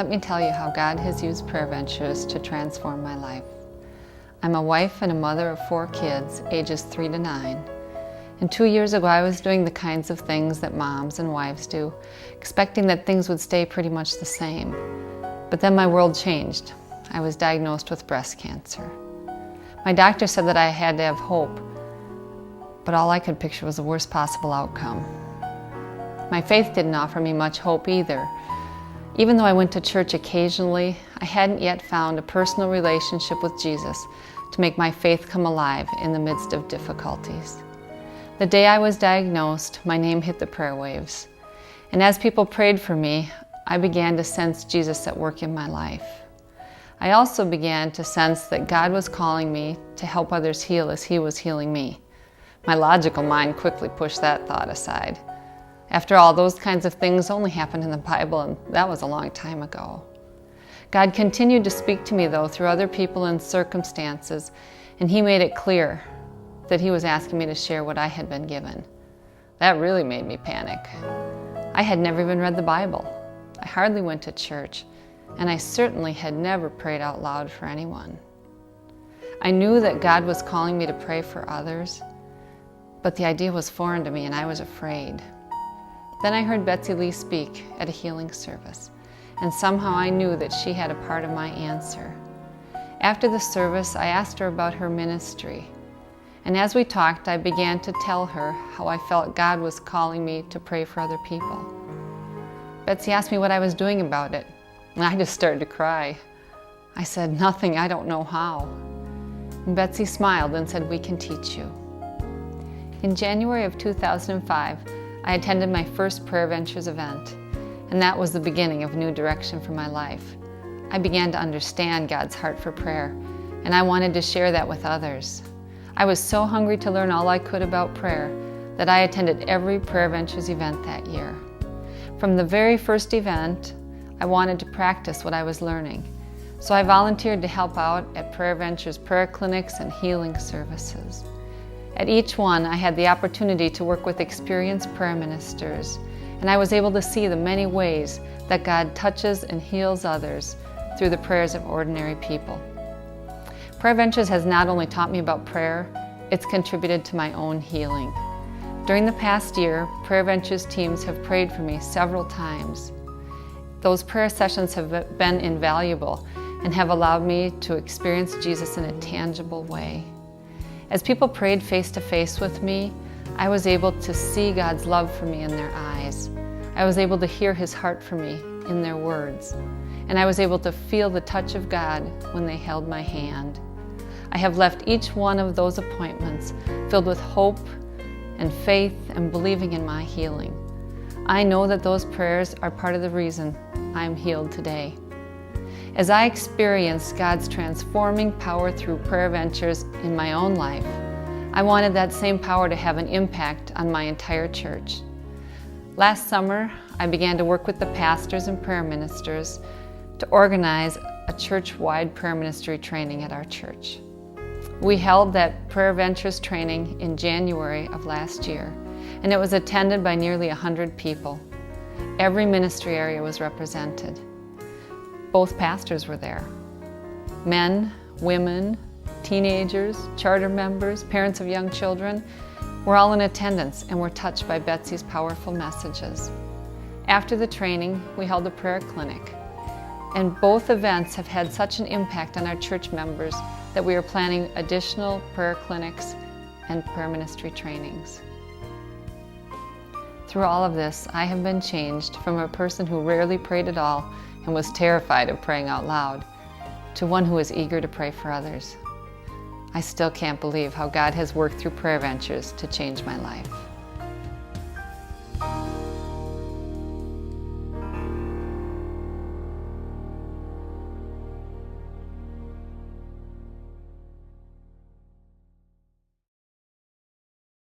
Let me tell you how God has used Prayer Ventures to transform my life. I'm a wife and a mother of 4 kids, ages 3 to 9. And 2 years ago, I was doing the kinds of things that moms and wives do, expecting that things would stay pretty much the same. But then my world changed. I was diagnosed with breast cancer. My doctor said that I had to have hope, but all I could picture was the worst possible outcome. My faith didn't offer me much hope either. Even though I went to church occasionally, I hadn't yet found a personal relationship with Jesus to make my faith come alive in the midst of difficulties. The day I was diagnosed, my name hit the prayer waves. And as people prayed for me, I began to sense Jesus at work in my life. I also began to sense that God was calling me to help others heal as He was healing me. My logical mind quickly pushed that thought aside. After all, those kinds of things only happened in the Bible, and that was a long time ago. God continued to speak to me, though, through other people and circumstances, and He made it clear that He was asking me to share what I had been given. That really made me panic. I had never even read the Bible. I hardly went to church, and I certainly had never prayed out loud for anyone. I knew that God was calling me to pray for others, but the idea was foreign to me, and I was afraid. Then I heard Betsy Lee speak at a healing service, and somehow I knew that she had a part of my answer. After the service, I asked her about her ministry, and as we talked, I began to tell her how I felt God was calling me to pray for other people. Betsy asked me what I was doing about it, and I just started to cry. I said, "Nothing, I don't know how." And Betsy smiled and said, "We can teach you." In January of 2005, I attended my first Prayer Ventures event, and that was the beginning of a new direction for my life. I began to understand God's heart for prayer, and I wanted to share that with others. I was so hungry to learn all I could about prayer that I attended every Prayer Ventures event that year. From the very first event, I wanted to practice what I was learning, so I volunteered to help out at Prayer Ventures prayer clinics and healing services. At each one, I had the opportunity to work with experienced prayer ministers, and I was able to see the many ways that God touches and heals others through the prayers of ordinary people. Prayer Ventures has not only taught me about prayer, it's contributed to my own healing. During the past year, Prayer Ventures teams have prayed for me several times. Those prayer sessions have been invaluable and have allowed me to experience Jesus in a tangible way. As people prayed face to face with me, I was able to see God's love for me in their eyes. I was able to hear His heart for me in their words. And I was able to feel the touch of God when they held my hand. I have left each one of those appointments filled with hope and faith and believing in my healing. I know that those prayers are part of the reason I'm healed today. As I experienced God's transforming power through Prayer Ventures in my own life, I wanted that same power to have an impact on my entire church. Last summer, I began to work with the pastors and prayer ministers to organize a church-wide prayer ministry training at our church. We held that Prayer Ventures training in January of last year, and it was attended by nearly 100 people. Every ministry area was represented. Both pastors were there. Men, women, teenagers, charter members, parents of young children were all in attendance and were touched by Betsy's powerful messages. After the training, we held a prayer clinic, and both events have had such an impact on our church members that we are planning additional prayer clinics and prayer ministry trainings. Through all of this, I have been changed from a person who rarely prayed at all and was terrified of praying out loud, to one who is eager to pray for others. I still can't believe how God has worked through Prayer Ventures to change my life.